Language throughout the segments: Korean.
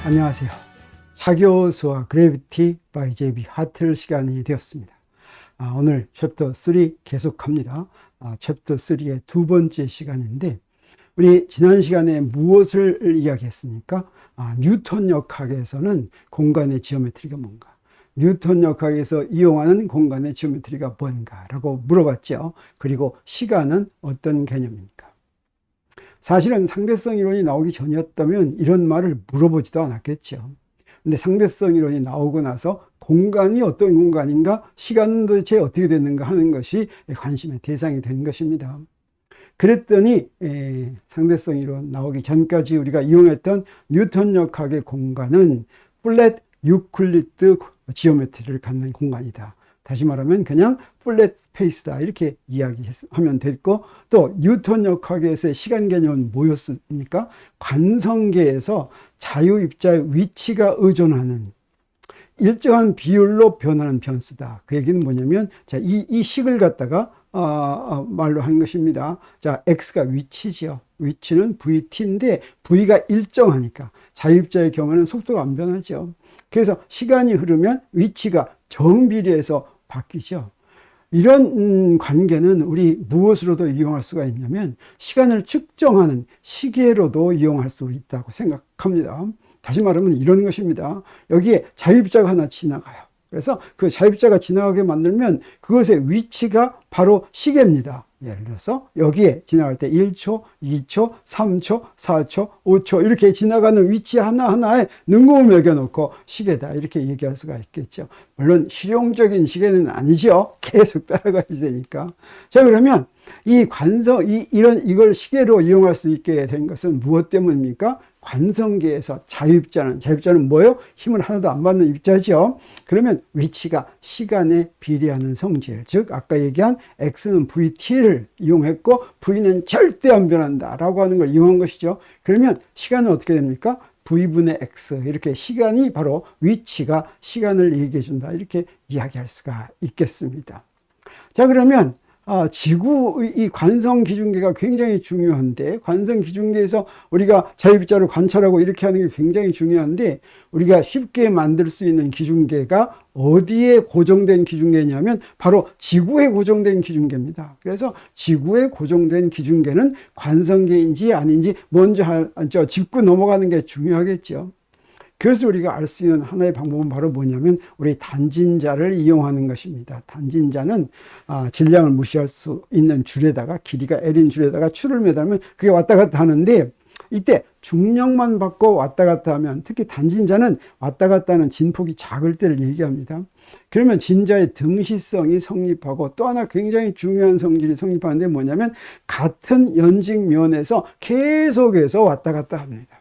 안녕하세요. 차교수와 그래비티 바이 제이비 하틀 시간이 되었습니다. 오늘 챕터 3 계속합니다. 챕터 3의 두 번째 시간인데, 우리 지난 시간에 무엇을 이야기했습니까? 뉴턴 역학에서는 공간의 지오메트리가 뭔가, 뉴턴 역학에서 이용하는 공간의 지오메트리가 뭔가라고 물어봤죠. 그리고 시간은 어떤 개념입니까? 사실은 상대성 이론이 나오기 전이었다면 이런 말을 물어보지도 않았겠죠. 근데 상대성 이론이 나오고 나서 공간이 어떤 공간인가, 시간은 도대체 어떻게 되는가 하는 것이 관심의 대상이 된 것입니다. 그랬더니 상대성 이론 나오기 전까지 우리가 이용했던 뉴턴 역학의 공간은 플랫 유클리드 지오메트리를 갖는 공간이다. 다시 말하면 그냥 플랫 스페이스다, 이렇게 이야기하면 됐고, 또 뉴턴 역학에서의 시간 개념은 뭐였습니까? 관성계에서 자유입자의 위치가 의존하는 일정한 비율로 변하는 변수다. 그 얘기는 뭐냐면, 자, 이 식을 갖다가 말로 한 것입니다. 자, x가 위치죠. 위치는 vt인데 v가 일정하니까 자유입자의 경우는 속도가 안 변하죠. 그래서 시간이 흐르면 위치가 정비례해서 바뀌죠. 이런 관계는 우리 무엇으로도 이용할 수가 있냐면 시간을 측정하는 시계로도 이용할 수 있다고 생각합니다. 다시 말하면 이런 것입니다. 여기에 자유입자가 하나 지나가요. 그래서 그 자유입자가 지나가게 만들면 그것의 위치가 바로 시계입니다. 예를 들어서 여기에 지나갈 때 1초, 2초, 3초, 4초, 5초 이렇게 지나가는 위치 하나하나에 능곡을 매겨놓고 시계다, 이렇게 얘기할 수가 있겠죠. 물론 실용적인 시계는 아니죠. 계속 따라가야 되니까. 자, 그러면 이 관성, 이걸 시계로 이용할 수 있게 된 것은 무엇 때문입니까? 관성계에서 자유입자는 뭐예요? 힘을 하나도 안 받는 입자죠. 그러면 위치가 시간에 비례하는 성질, 즉 아까 얘기한 x는 vt를 이용했고 v는 절대 안 변한다 라고 하는 걸 이용한 것이죠. 그러면 시간은 어떻게 됩니까? v분의 x, 이렇게 시간이 바로 위치가 시간을 얘기해 준다, 이렇게 이야기할 수가 있겠습니다. 자, 그러면 이 관성 기준계가 굉장히 중요한데, 관성 기준계에서 우리가 자유입자를 관찰하고 이렇게 하는 게 굉장히 중요한데, 우리가 쉽게 만들 수 있는 기준계가 어디에 고정된 기준계냐면 바로 지구에 고정된 기준계입니다. 그래서 지구에 고정된 기준계는 관성계인지 아닌지 먼저 짚고 넘어가는 게 중요하겠죠. 그래서 우리가 알 수 있는 하나의 방법은 바로 뭐냐면 우리 단진자를 이용하는 것입니다. 단진자는 질량을 무시할 수 있는 줄에다가, 길이가 L인 줄에다가 추를 매달면 그게 왔다 갔다 하는데, 이때 중력만 받고 왔다 갔다 하면, 특히 단진자는 왔다 갔다 하는 진폭이 작을 때를 얘기합니다. 그러면 진자의 등시성이 성립하고, 또 하나 굉장히 중요한 성질이 성립하는데 뭐냐면 같은 연직면에서 계속해서 왔다 갔다 합니다.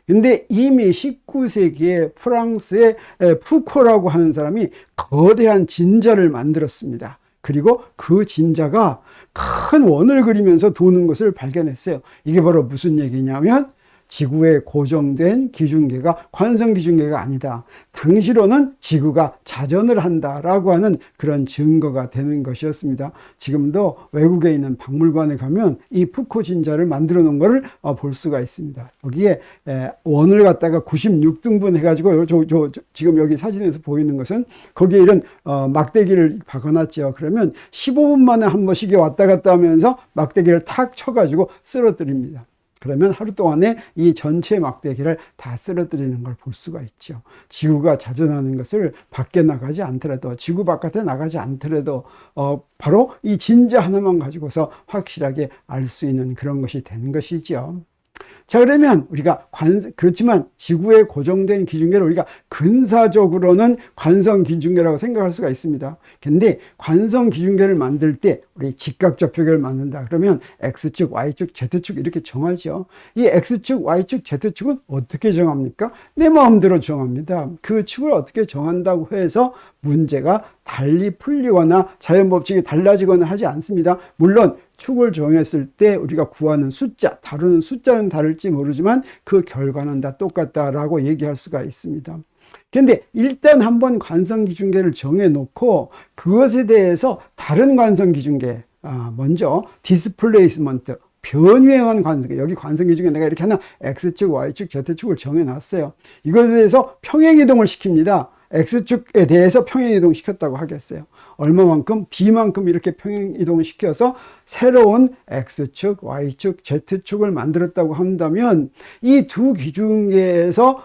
근데 이미 19세기에 프랑스의 푸코라고 하는 사람이 거대한 진자를 만들었습니다. 그리고 그 진자가 큰 원을 그리면서 도는 것을 발견했어요. 이게 바로 무슨 얘기냐면 지구에 고정된 기준계가 관성 기준계가 아니다. 당시로는 지구가 자전을 한다라고 하는 그런 증거가 되는 것이었습니다. 지금도 외국에 있는 박물관에 가면 이 푸코 진자를 만들어 놓은 것을 볼 수가 있습니다. 여기에 원을 갖다가 96등분 해가지고 지금 여기 사진에서 보이는 것은 거기에 이런 막대기를 박아놨죠. 그러면 15분 만에 한 번씩 왔다 갔다 하면서 막대기를 탁 쳐가지고 쓰러뜨립니다. 그러면 하루 동안에 이 전체 막대기를 다 쓰러뜨리는 걸 볼 수가 있죠. 지구가 자전하는 것을 밖에 나가지 않더라도, 지구 바깥에 나가지 않더라도 바로 이 진자 하나만 가지고서 확실하게 알 수 있는 그런 것이 되는 것이죠. 자, 그러면 우리가 그렇지만 지구에 고정된 기준계를 우리가 근사적으로는 관성 기준계라고 생각할 수가 있습니다. 근데 관성 기준계를 만들 때 우리 직각좌표계를 만든다 그러면 X축, Y축, Z축 이렇게 정하죠. 이 X축, Y축, Z축은 어떻게 정합니까? 내 마음대로 정합니다. 그 축을 어떻게 정한다고 해서 문제가 달리 풀리거나 자연법칙이 달라지거나 하지 않습니다. 물론 축을 정했을 때 우리가 구하는 숫자, 다루는 숫자는 다를지 모르지만 그 결과는 다 똑같다라고 얘기할 수가 있습니다. 그런데 일단 한번 관성기준계를 정해놓고 그것에 대해서 다른 관성기준계, 먼저 디스플레이스먼트, 변형한 관성기, 여기 관성기 중에 내가 이렇게 하나 X축, Y축, Z축을 정해놨어요. 이것에 대해서 평행이동을 시킵니다. X축에 대해서 평행이동 시켰다고 하겠어요. 얼마만큼? D만큼 이렇게 평행이동을 시켜서 새로운 X축, Y축, Z축을 만들었다고 한다면 이 두 기중계에서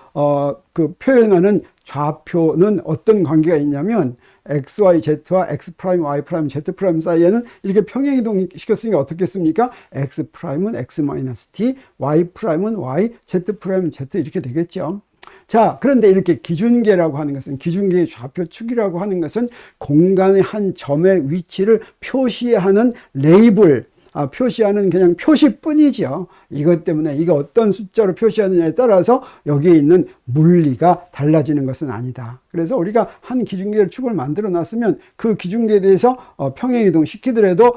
그 표현하는 좌표는 어떤 관계가 있냐면 XYZ와 X'Y', Z' 사이에는 이렇게 평행이동 시켰으니까 어떻겠습니까? X'은 X-T, Y'은 Y, Z'은 Z 이렇게 되겠죠. 자, 그런데 이렇게 기준계라고 하는 것은, 기준계의 좌표축이라고 하는 것은 공간의 한 점의 위치를 표시하는 레이블, 표시하는 그냥 표시뿐이죠. 이것 때문에 이거 어떤 숫자로 표시하느냐에 따라서 여기에 있는 물리가 달라지는 것은 아니다. 그래서 우리가 한 기준계를 축을 만들어 놨으면 그 기준계에 대해서 평행이동 시키더라도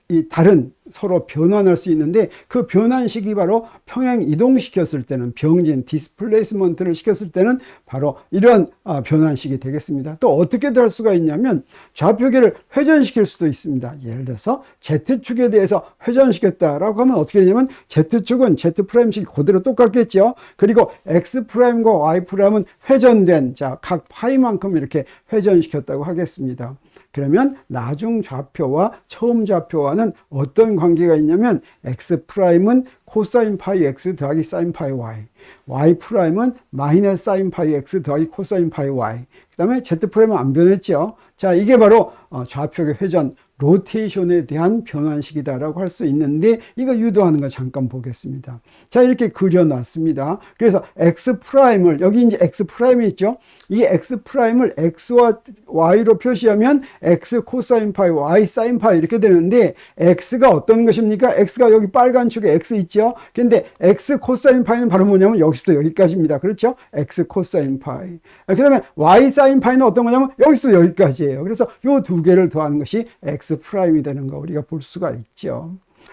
이 다른 서로 변환할 수 있는데 그 변환식이 바로 평행이동 시켰을 때는 병진 디스플레이스먼트를 시켰을 때는 바로 이런 변환식이 되겠습니다. 또 어떻게도 할 수가 있냐면 좌표계를 회전시킬 수도 있습니다. 예를 들어서 Z축에 대해서 회전시켰다라고 하면 어떻게 되냐면 Z축은 Z'식이 그대로 똑같겠죠. 그리고 X'과 Y'은 회전된 각 파이만큼 이렇게 회전시켰다고 하겠습니다. 그러면 나중 좌표와 처음 좌표와는 어떤 관계가 있냐면 X'은 코사인 파이 X 더하기 사인 파이 Y, Y'은 마이너스 사인 파이 X 더하기 코사인 파이 Y, 그 다음에 Z'은 안 변했죠. 자, 이게 바로 좌표의 회전, 로테이션에 대한 변환식이다라고 할 수 있는데 이거 유도하는 거 잠깐 보겠습니다. 자, 이렇게 그려놨습니다. 그래서 X'을 여기 이제 X'이 있죠. 이 X'을 X와 Y로 표시하면 X 코사인 파이, Y 사인 파이 이렇게 되는데 X가 어떤 것입니까? X가 여기 빨간 축에 X 있죠. 근데 X 코사인 파이는 바로 뭐냐면 여기서부터 여기까지입니다. 그렇죠? X 코사인 파이. 그 다음에 Y 사인 파이는 어떤 거냐면 여기서부터 여기까지예요. 그래서 이 두 개를 더하는 것이 X'이 되는 거 우리가 볼 수가 있죠.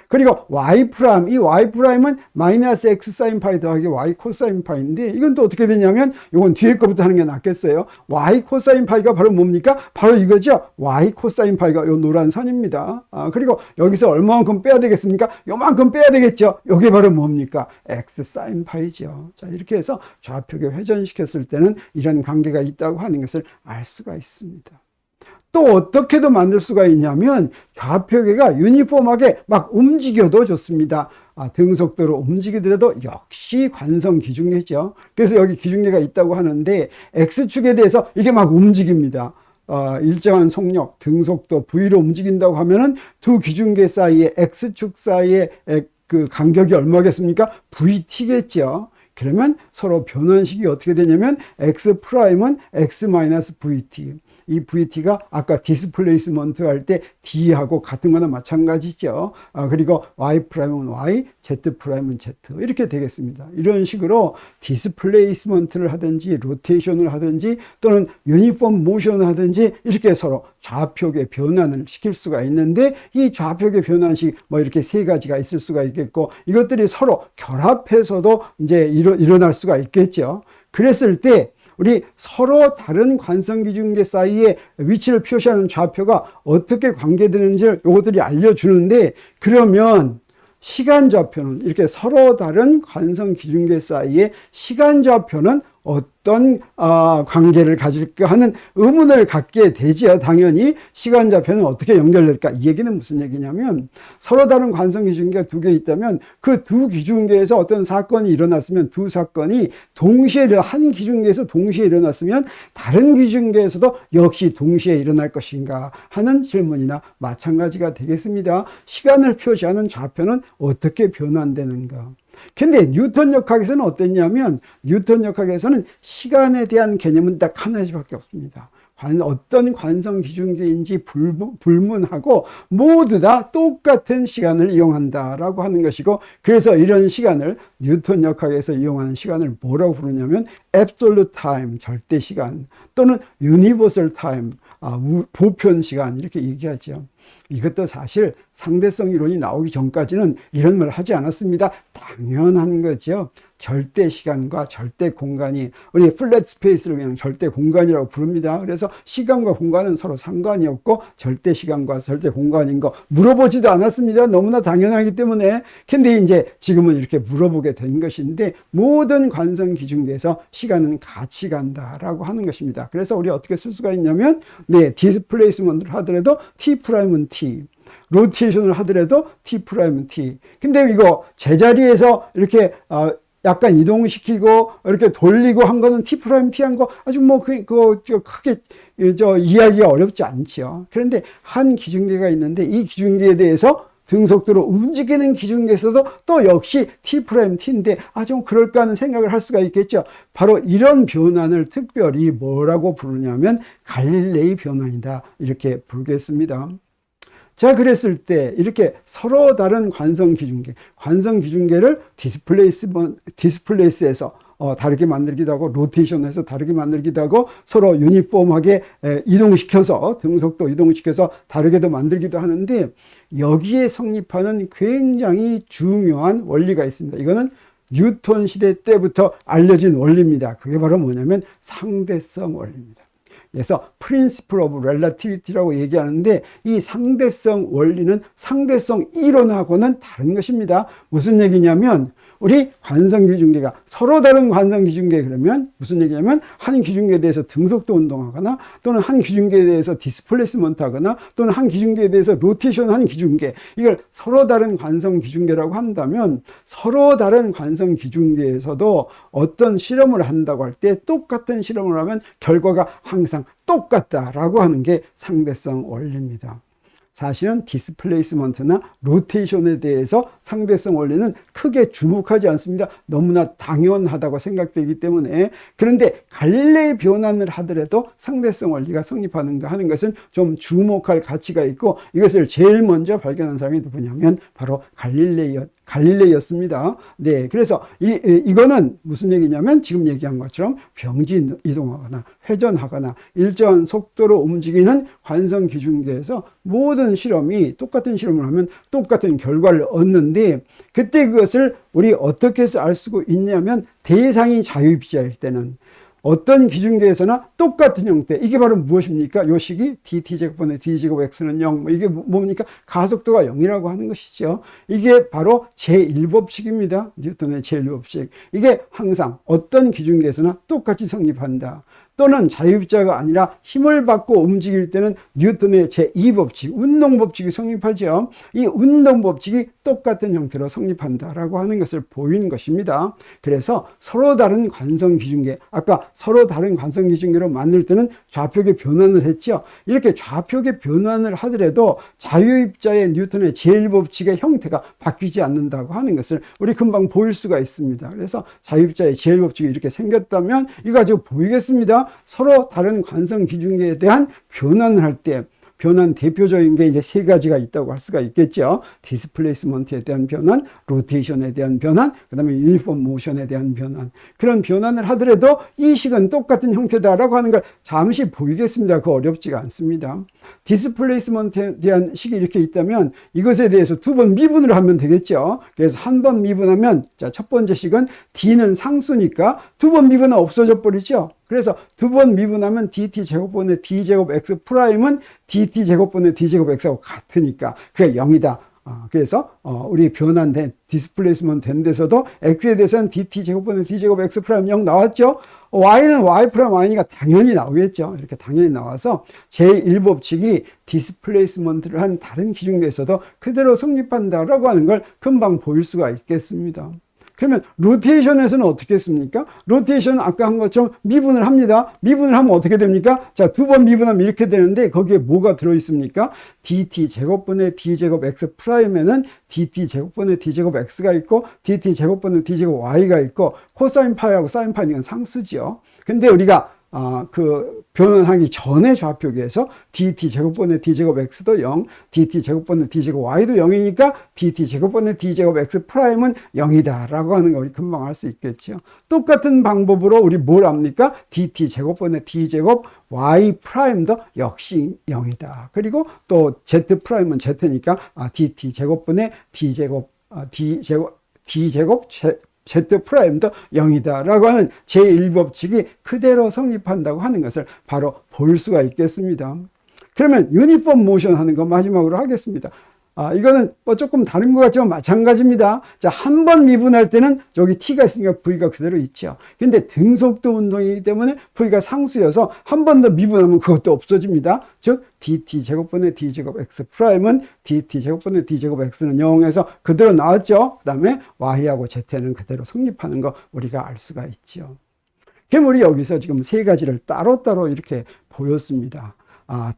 그리고 Y', 이 Y'은 마이너스 X 사인 파이 더하기 Y 코사인 파이인데 이건 또 어떻게 되냐면 이건 뒤에 거부터 하는 게 낫겠어요. Y 코사인 파이가 바로 뭡니까? 바로 이거죠. Y 코사인 파이가 요 노란 선입니다. 그리고 여기서 얼마만큼 빼야 되겠습니까? 요만큼 빼야 되겠죠. 이게 바로 뭡니까? X 사인 파이죠. 자, 이렇게 해서 좌표계 회전시켰을 때는 이런 관계가 있다고 하는 것을 알 수가 있습니다. 또 어떻게도 만들 수가 있냐면 좌표계가 유니폼하게 막 움직여도 좋습니다. 등속도로 움직이더라도 역시 관성 기준계죠. 그래서 여기 기준계가 있다고 하는데 X축에 대해서 이게 막 움직입니다. 일정한 속력, 등속도, V로 움직인다고 하면은 두 기준계 사이에 X축 사이에 그 간격이 얼마겠습니까? VT겠죠. 그러면 서로 변환식이 어떻게 되냐면 X'은 X-VT. 이 VT가 아까 디스플레이스먼트 할 때 D하고 같은 거나 마찬가지죠. 그리고 Y'은 Y, Z'은 Z 이렇게 되겠습니다. 이런 식으로 디스플레이스먼트를 하든지 로테이션을 하든지 또는 유니폼 모션을 하든지 이렇게 서로 좌표계 변환을 시킬 수가 있는데 이 좌표계 변환식 뭐 이렇게 세 가지가 있을 수가 있겠고 이것들이 서로 결합해서도 이제 일어날 수가 있겠죠. 그랬을 때 우리 서로 다른 관성기준계 사이에 위치를 표시하는 좌표가 어떻게 관계되는지를 이것들이 알려주는데 그러면 시간좌표는 이렇게 서로 다른 관성기준계 사이에 시간좌표는 어떤 관계를 가질까 하는 의문을 갖게 되죠. 당연히 시간좌표는 어떻게 연결될까? 이 얘기는 무슨 얘기냐면 서로 다른 관성기준계가 두 개 있다면 그 두 기준계에서 어떤 사건이 일어났으면 두 사건이 동시에 한 기준계에서 동시에 일어났으면 다른 기준계에서도 역시 동시에 일어날 것인가 하는 질문이나 마찬가지가 되겠습니다. 시간을 표시하는 좌표는 어떻게 변환되는가? 근데 뉴턴 역학에서는 어땠냐면 뉴턴 역학에서는 시간에 대한 개념은 딱 하나씩밖에 없습니다. 어떤 관성 기준계인지 불문하고 모두 다 똑같은 시간을 이용한다라고 하는 것이고 그래서 이런 시간을 뉴턴 역학에서 이용하는 시간을 뭐라고 부르냐면 absolute time, 절대 시간 또는 universal time, 보편 시간 이렇게 얘기하죠. 이것도 사실 상대성 이론이 나오기 전까지는 이런 말 하지 않았습니다. 당연한 거죠. 절대 시간과 절대 공간이, 우리 플랫 스페이스를 그냥 절대 공간이라고 부릅니다. 그래서 시간과 공간은 서로 상관이 없고 절대 시간과 절대 공간인 거 물어보지도 않았습니다. 너무나 당연하기 때문에. 근데 이제 지금은 이렇게 물어보게 된 것인데, 모든 관성 기준계에서 시간은 같이 간다라고 하는 것입니다. 그래서 우리 어떻게 쓸 수가 있냐면, 네, 디스플레이스먼트를 하더라도 T'은 T, 로테이션을 하더라도 T'은 T. 근데 이거 제자리에서 이렇게 약간 이동시키고 이렇게 돌리고 한 거는 T'T 한 거 아주 뭐 크게 이해하기가 어렵지 않죠. 그런데 한 기준계가 있는데, 이 기준계에 대해서 등속도로 움직이는 기준계에서도 또 역시 T'T인데 좀 그럴까 하는 생각을 할 수가 있겠죠. 바로 이런 변환을 특별히 뭐라고 부르냐면 갈릴레이 변환이다, 이렇게 부르겠습니다. 자, 그랬을 때 이렇게 서로 다른 관성 기준계를 디스플레이스에서 다르게 만들기도 하고, 로테이션에서 다르게 만들기도 하고, 서로 유니폼하게 이동시켜서, 등속도 이동시켜서 다르게도 만들기도 하는데, 여기에 성립하는 굉장히 중요한 원리가 있습니다. 이거는 뉴턴 시대 때부터 알려진 원리입니다. 그게 바로 뭐냐면 상대성 원리입니다. 그래서 Principle of Relativity라고 얘기하는데, 이 상대성 원리는 상대성 이론하고는 다른 것입니다. 무슨 얘기냐면, 우리 관성기준계가 서로 다른 관성기준계, 그러면 무슨 얘기냐면 한 기준계에 대해서 등속도 운동하거나, 또는 한 기준계에 대해서 디스플레이스먼트 하거나, 또는 한 기준계에 대해서 로테이션 하는 기준계, 이걸 서로 다른 관성기준계라고 한다면, 서로 다른 관성기준계에서도 어떤 실험을 한다고 할 때 똑같은 실험을 하면 결과가 항상 똑같다라고 하는 게 상대성 원리입니다. 사실은 디스플레이스먼트나 로테이션에 대해서 상대성 원리는 크게 주목하지 않습니다. 너무나 당연하다고 생각되기 때문에. 그런데 갈릴레이 변환을 하더라도 상대성 원리가 성립하는가 하는 것은 좀 주목할 가치가 있고, 이것을 제일 먼저 발견한 사람이 누구냐면 바로 갈릴레이였습니다. 네, 그래서 이거는 무슨 얘기냐면, 지금 얘기한 것처럼 병지 이동하거나 회전하거나 일정한 속도로 움직이는 관성 기준계에서 모든 실험이 똑같은 실험을 하면 똑같은 결과를 얻는데, 그때 그것을 우리 어떻게 해서 알 수 있냐면, 대상이 자유입자일 때는 어떤 기준계에서나 똑같은 형태, 이게 바로 무엇입니까? 요 식이 dt제곱분의 d제곱 x는 0, 이게 뭡니까? 가속도가 0이라고 하는 것이죠. 이게 바로 제1법칙입니다. 뉴턴의 제1법칙. 이게 항상 어떤 기준계에서나 똑같이 성립한다. 또는 자유입자가 아니라 힘을 받고 움직일 때는 뉴턴의 제2법칙, 운동법칙이 성립하죠. 이 운동법칙이 똑같은 형태로 성립한다라고 하는 것을 보인 것입니다. 그래서 서로 다른 관성기준계, 아까 서로 다른 관성기준계로 만들 때는 좌표계 변환을 했죠. 이렇게 좌표계 변환을 하더라도 자유입자의 뉴턴의 제1법칙의 형태가 바뀌지 않는다고 하는 것을 우리 금방 보일 수가 있습니다. 그래서 자유입자의 제1법칙이 이렇게 생겼다면 이거 가지고 보이겠습니다. 서로 다른 관성 기준계에 대한 변환을 할 때, 변환 대표적인 게 이제 세 가지가 있다고 할 수가 있겠죠. 디스플레이스먼트에 대한 변환, 로테이션에 대한 변환, 그 다음에 유니폼 모션에 대한 변환. 그런 변환을 하더라도 이 식은 똑같은 형태다라고 하는 걸 잠시 보이겠습니다. 그거 어렵지가 않습니다. 디스플레이스먼트에 대한 식이 이렇게 있다면 이것에 대해서 두 번 미분을 하면 되겠죠. 그래서 한 번 미분하면, 자, 첫 번째 식은 d는 상수니까 두 번 미분은 없어져 버리죠. 그래서 두 번 미분하면 dt제곱분의 d제곱 x 프라임은 dt제곱분의 d제곱 x하고 같으니까 그게 0이다. 그래서 우리 변환된 디스플레이스먼트 된 데서도 x에 대해서는 dt제곱분의 d제곱 x 프라임 0 나왔죠. y는 y 프라임 y니까 당연히 나오겠죠. 이렇게 당연히 나와서 제1법칙이 디스플레이스먼트를 한 다른 기준계에서도 그대로 성립한다라고 하는 걸 금방 보일 수가 있겠습니다. 그러면 로테이션에서는 어떻게 했습니까? 로테이션은 아까 한 것처럼 미분을 합니다. 미분을 하면 어떻게 됩니까? 자, 두 번 미분하면 이렇게 되는데 거기에 뭐가 들어있습니까? dt제곱분의 d제곱 x 프라임에는 dt제곱분의 d제곱 x가 있고 dt제곱분의 d제곱 y가 있고 코사인 파이하고 사인 파이는 상수죠. 근데 우리가 그 변환하기 전에 좌표계에서 dt제곱분의 d제곱 x도 0, dt제곱분의 d제곱 y도 0이니까 dt제곱분의 d제곱 x 프라임은 0이다 라고 하는 거 우리 금방 알 수 있겠죠. 똑같은 방법으로 우리 뭘 합니까? dt제곱분의 d제곱 y 프라임도 역시 0이다. 그리고 또 z 프라임은 z니까 dt제곱분의 d제곱 d제곱 Z 프라임도 0이다 라고 하는 제1법칙이 그대로 성립한다고 하는 것을 바로 볼 수가 있겠습니다. 그러면 유니폼 모션 하는 거 마지막으로 하겠습니다. 이거는 뭐 조금 다른 것 같지만 마찬가지입니다. 자, 한 번 미분할 때는 여기 T가 있으니까 V가 그대로 있죠. 근데 등속도 운동이기 때문에 V가 상수여서 한 번 더 미분하면 그것도 없어집니다. 즉, dt 제곱분의 d 제곱 x 프라임은 dt 제곱분의 d 제곱 x는 0에서 그대로 나왔죠. 그 다음에 y하고 z는 그대로 성립하는 거 우리가 알 수가 있죠. 그럼 우리 여기서 지금 세 가지를 따로따로 이렇게 보였습니다.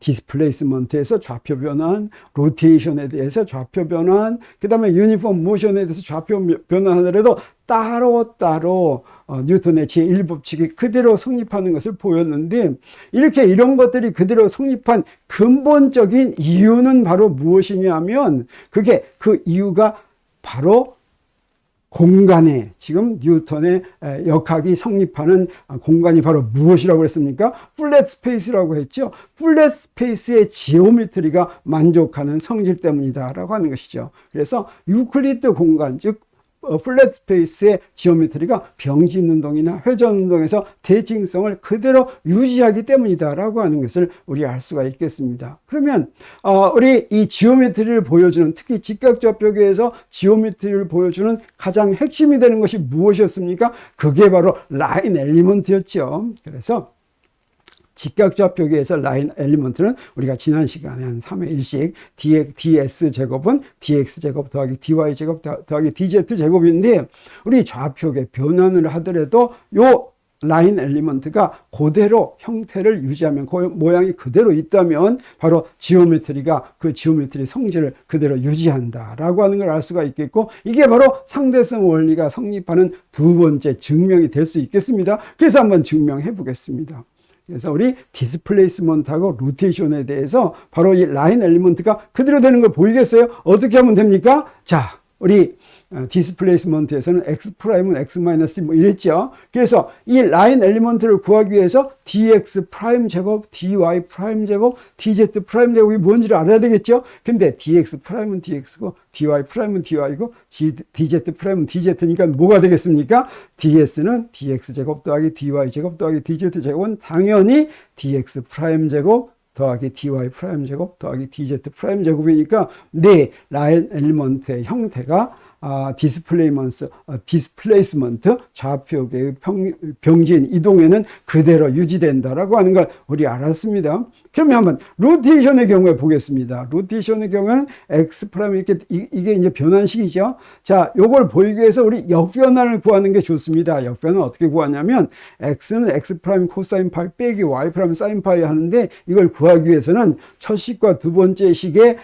디스플레이스먼트에서 좌표 변환, 로테이션에 대해서 좌표 변환, 그 다음에 유니폼 모션에 대해서 좌표 변환하더라도 따로따로 뉴턴의 제1법칙이 그대로 성립하는 것을 보였는데, 이렇게 이런 것들이 그대로 성립한 근본적인 이유는 바로 무엇이냐면, 그 이유가 바로 공간에 지금 뉴턴의 역학이 성립하는 공간이 바로 무엇이라고 했습니까? 플랫 스페이스라고 했죠. 플랫 스페이스의 지오메트리가 만족하는 성질 때문이다 라고 하는 것이죠. 그래서 유클리드 공간, 즉 플랫 스페이스의 지오메트리가 병진 운동이나 회전 운동에서 대칭성을 그대로 유지하기 때문이다 라고 하는 것을 우리 알 수가 있겠습니다. 그러면 우리 이 지오메트리를 보여주는, 특히 직각좌표계에서 지오메트리를 보여주는 가장 핵심이 되는 것이 무엇이었습니까? 그게 바로 라인 엘리먼트였죠. 그래서 직각좌표계에서 라인 엘리먼트는 우리가 지난 시간에 한 3회 1씩 ds 제곱은 dx 제곱 더하기 dy 제곱 더하기 dz 제곱인데, 우리 좌표계 변환을 하더라도 요 라인 엘리먼트가 그대로 형태를 유지하면, 그 모양이 그대로 있다면 바로 지오메트리가 그 지오메트리 성질을 그대로 유지한다라고 하는 걸 알 수가 있겠고, 이게 바로 상대성 원리가 성립하는 두 번째 증명이 될 수 있겠습니다. 그래서 한번 증명해 보겠습니다. 그래서 우리 디스플레이스먼트하고 로테이션에 대해서 바로 이 라인 엘리먼트가 그대로 되는 걸 보이겠어요? 어떻게 하면 됩니까? 자, 우리 디스플레이스먼트에서는 x 프라임은 x 마이너스 뭐 이랬죠. 그래서 이 라인 엘리먼트를 구하기 위해서 dx 프라임 제곱, dy 프라임 제곱, dz 프라임 제곱이 뭔지를 알아야 되겠죠. 근데 dx 프라임은 dx고 dy 프라임은 dy고 dz 프라임은 dz니까 뭐가 되겠습니까? ds는 dx 제곱 더하기 dy 제곱 더하기 dz 제곱은 당연히 dx 프라임 제곱 더하기 dy 프라임 제곱 더하기 dz 프라임 제곱이니까 네 라인 엘리먼트의 형태가 디스플레이스먼트 좌표계의 병진 이동에는 그대로 유지된다라고 하는 걸 우리 알았습니다. 그러면 한번 로테이션의 경우에 보겠습니다. 로테이션의 경우에는 x 프라임 이게 이제 변환식이죠. 자, 요걸 보이기 위해서 우리 역변환을 구하는 게 좋습니다. 역변은 어떻게 구하냐면 x는 x 프라임 코사인 파이 빼기 y 프라임 사인 파이 하는데, 이걸 구하기 위해서는 첫 식과 두 번째 식에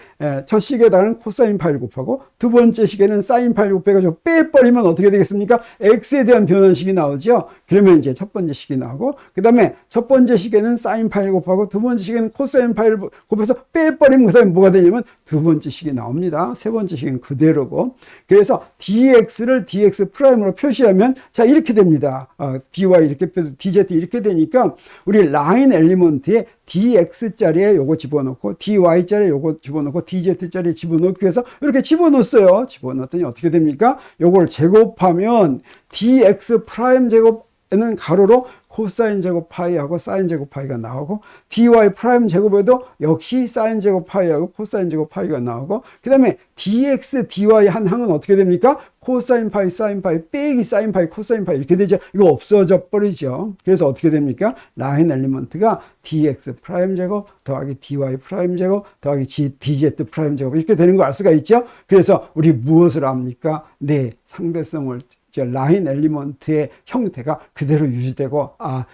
첫 식에다가는 코사인 파이를 곱하고 두 번째 식에는 사인 파이를 곱해가지고 빼버리면 어떻게 되겠습니까? x에 대한 변환식이 나오죠. 그러면 이제 첫 번째 식이 나오고, 그 다음에 첫 번째 식에는 사인 파이를 곱하고 두 번째 식에는 코사인 파이를 곱해서 빼버리면 그 다음에 뭐가 되냐면 두 번째 식이 나옵니다. 세 번째 식은 그대로고, 그래서 dx를 dx 프라임으로 표시하면 자 이렇게 됩니다. dy 이렇게 빼서 dz 이렇게 되니까 우리 라인 엘리먼트에 dx짜리에 요거 집어넣고 dy짜리에 요거 집어넣고 dz짜리에 집어넣기 위해서 이렇게 집어넣었어요. 집어넣었더니 어떻게 됩니까? 요걸 제곱하면 dx 프라임 제곱에는 가로로 코사인 제곱 파이하고 사인 제곱 파이가 나오고, dy 프라임 제곱에도 역시 사인 제곱 파이하고 코사인 제곱 파이가 나오고, 그 다음에 dx, dy 한 항은 어떻게 됩니까? 코사인 파이, 사인 파이, 빼기 사인 파이, 코사인 파이 이렇게 되죠. 이거 없어져 버리죠. 그래서 어떻게 됩니까? 라인 엘리먼트가 dx 프라임 제곱 더하기 dy 프라임 제곱 더하기 dz 프라임 제곱 이렇게 되는 거 알 수가 있죠. 그래서 우리 무엇을 압니까? 네, 상대성을 라인 엘리먼트의 형태가 그대로 유지되고,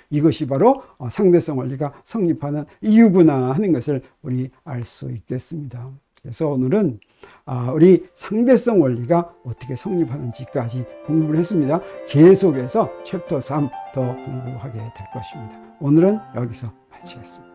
이것이 바로 상대성 원리가 성립하는 이유구나 하는 것을 우리 알 수 있겠습니다. 그래서 오늘은 우리 상대성 원리가 어떻게 성립하는지까지 공부를 했습니다. 계속해서 챕터 3 더 공부하게 될 것입니다. 오늘은 여기서 마치겠습니다.